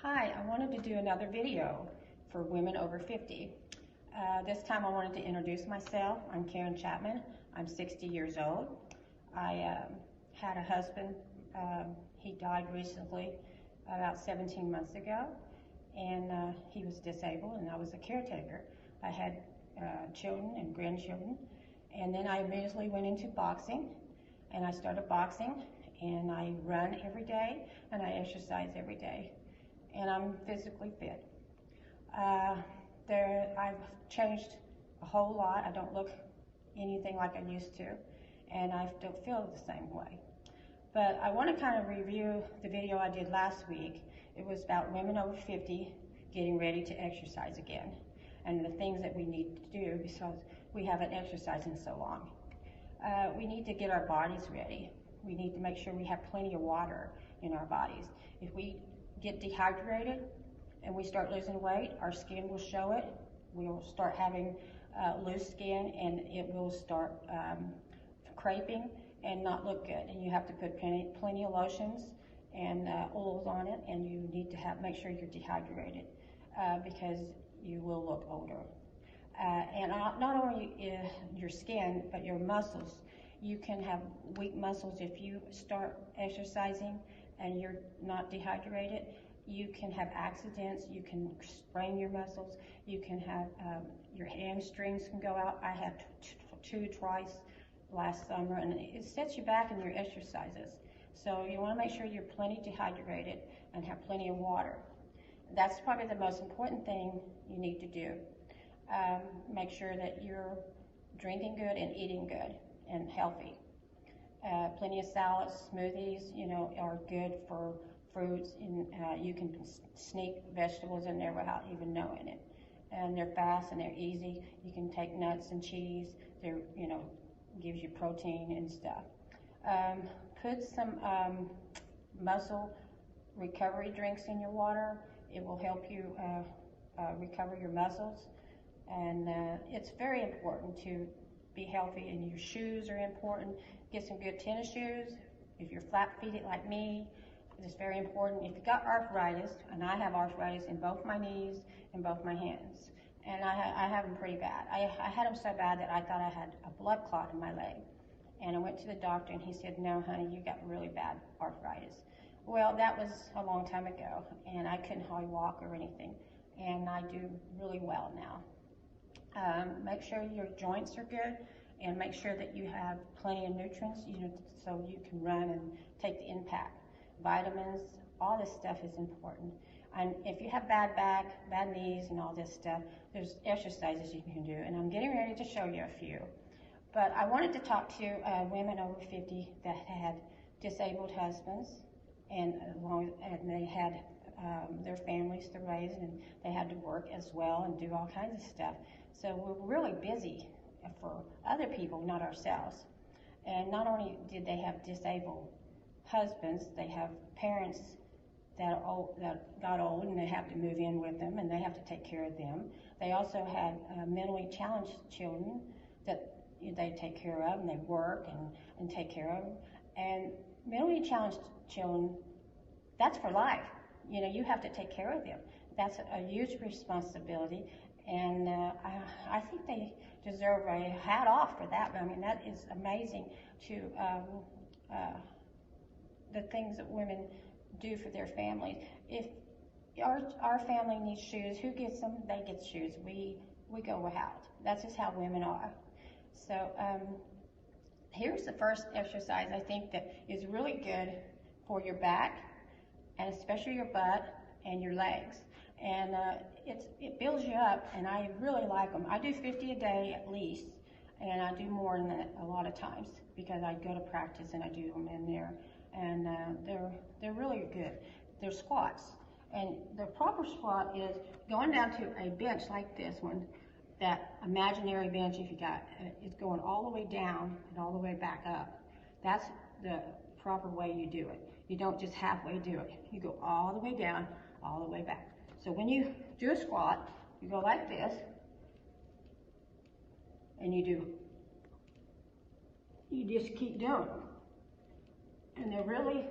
Hi, I wanted to do another video for women over 50. This time I wanted to introduce myself. I'm Karen Chapman. I'm 60 years old. I had a husband. He died recently, about 17 months ago, and he was disabled, and I was a caretaker. I had children and grandchildren, and then I immediately went into boxing, and I started boxing, and I run every day, and I exercise every day. And I'm physically fit. I've changed a whole lot. I don't look anything like I used to, and I don't feel the same way. But I want to kind of review the video I did last week. It was about women over 50 getting ready to exercise again, and the things that we need to do because we haven't exercised in so long. We need to get our bodies ready. We need to make sure we have plenty of water in our bodies. If we get dehydrated and we start losing weight, our skin will show it. We'll start having loose skin, and it will start creping and not look good. And you have to put plenty of lotions and oils on it, and you need to make sure you're dehydrated because you will look older. And not only your skin, but your muscles. You can have weak muscles if you start exercising and you're not dehydrated. You can have accidents, you can sprain your muscles, you can have your hamstrings can go out. I had two twice last summer, and it sets you back in your exercises. So you want to make sure you're plenty dehydrated and have plenty of water. That's probably the most important thing you need to do. Make sure that you're drinking good and eating good and healthy. Plenty of salads, smoothies, are good for fruits, and you can sneak vegetables in there without even knowing it. And they're fast and they're easy. You can take nuts and cheese. They're, gives you protein and stuff. Put some muscle recovery drinks in your water. It will help you recover your muscles. And it's very important to be healthy, and your shoes are important. Get some good tennis shoes. If you're flat-feeted like me, it's very important. If you've got arthritis, and I have arthritis in both my knees and both my hands, and I have them pretty bad. I had them so bad that I thought I had a blood clot in my leg. And I went to the doctor, and he said, "No, honey, you got really bad arthritis." Well, that was a long time ago, and I couldn't hardly walk or anything, and I do really well now. Make sure your joints are good, and make sure that you have plenty of nutrients, so you can run and take the impact. Vitamins, all this stuff is important. And if you have bad back, bad knees, and all this stuff, there's exercises you can do, and I'm getting ready to show you a few. But I wanted to talk to women over 50 that had disabled husbands, and they had their families to raise, and they had to work as well and do all kinds of stuff. So we're really busy for other people, not ourselves. And not only did they have disabled husbands, they have parents that got old, and they have to move in with them, and they have to take care of them. They also had mentally challenged children that they take care of, and they work and take care of. And mentally challenged children, that's for life. You have to take care of them. That's a huge responsibility, and I think they deserve a hat off for that. I mean, that is amazing to the things that women do for their families. If our family needs shoes, who gets them? They get shoes. We go without. That's just how women are. So here's the first exercise I think that is really good for your back, and especially your butt and your legs. And it builds you up, and I really like them. I do 50 a day at least, and I do more than that a lot of times because I go to practice and I do them in there. And they're really good. They're squats, and the proper squat is going down to a bench like this one, that imaginary bench. If you got it's going all the way down and all the way back up. That's the proper way you do it. You don't just halfway do it. You go all the way down, all the way back. So when you do a squat, you go like this, and you just keep doing them. And they're really,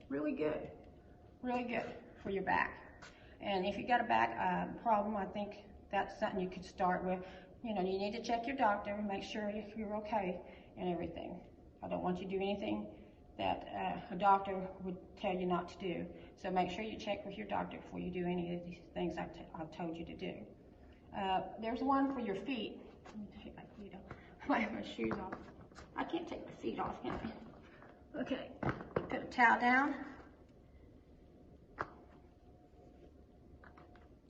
really good, really good. for your back. And if you got a back problem, I think that's something you could start with. You know, you need to check your doctor and make sure if you're okay and everything. I don't want you to do anything that a doctor would tell you not to do. So make sure you check with your doctor before you do any of these things I've told you to do. There's one for your feet. Let me take my feet off. I have my shoes off. I can't take my feet off, can I? Okay, put a towel down.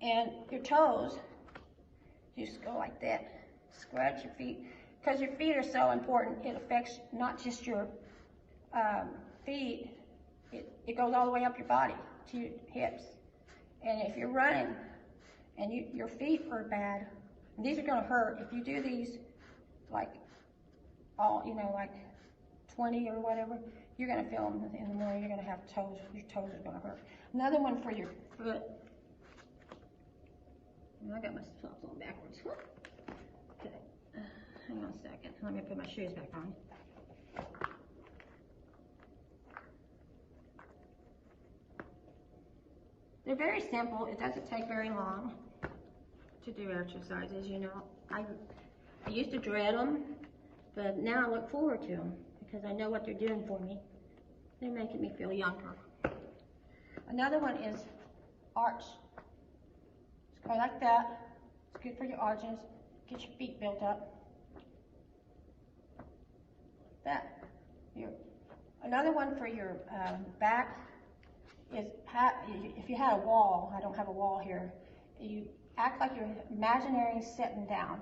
And your toes, just go like that. Scratch your feet, because your feet are so important. It affects not just your feet, it goes all the way up your body to your hips. And if you're running and your feet are bad, these are gonna hurt. If you do these like like 20 or whatever, you're gonna feel them in the morning. You're gonna have toes, your toes are gonna hurt. Another one for your foot. I got my socks on backwards. Okay, hang on a second. Let me put my shoes back on. They're very simple. It doesn't take very long to do exercises, you know. I used to dread them, but now I look forward to them because I know what they're doing for me. They're making me feel younger. Another one is arch. Just go like that. It's good for your arches. Get your feet built up. Like that. Another one for your back is if you had a wall. I don't have a wall here. You act like you're imaginary sitting down,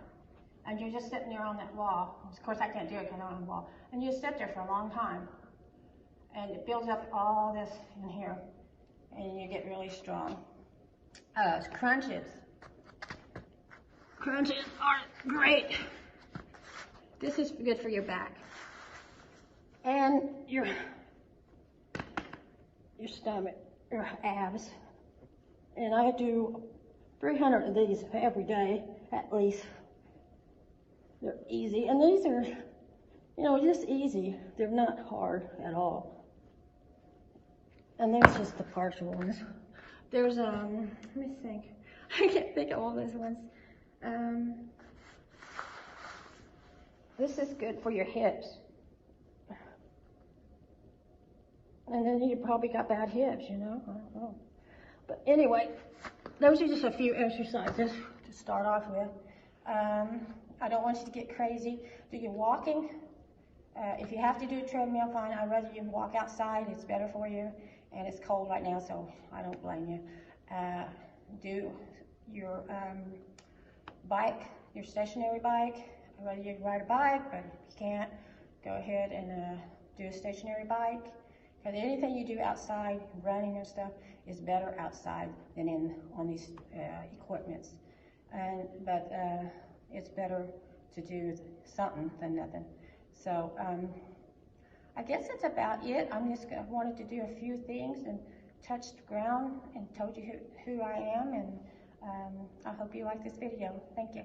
and you're just sitting there on that wall. Of course, I can't do it because I'm on a wall. And you sit there for a long time, and it builds up all this in here, and you get really strong. Crunches. Crunches are great. This is good for your back and your stomach, your abs. And I do 300 of these every day, at least. They're easy, and these are, just easy. They're not hard at all. And there's just the partial ones. There's, let me think. I can't think of all those ones. This is good for your hips. And then you probably got bad hips, I don't know. But anyway, those are just a few exercises to start off with. I don't want you to get crazy. Do your walking. If you have to do a treadmill, fine. I'd rather you walk outside. It's better for you. And it's cold right now, so I don't blame you. Do your bike, your stationary bike. I'd rather you ride a bike, but if you can't, go ahead and do a stationary bike. Because anything you do outside, running and stuff, is better outside than on these equipments. But it's better to do something than nothing. So I guess that's about it. I wanted to do a few things and touched ground and told you who I am, and I hope you like this video. Thank you.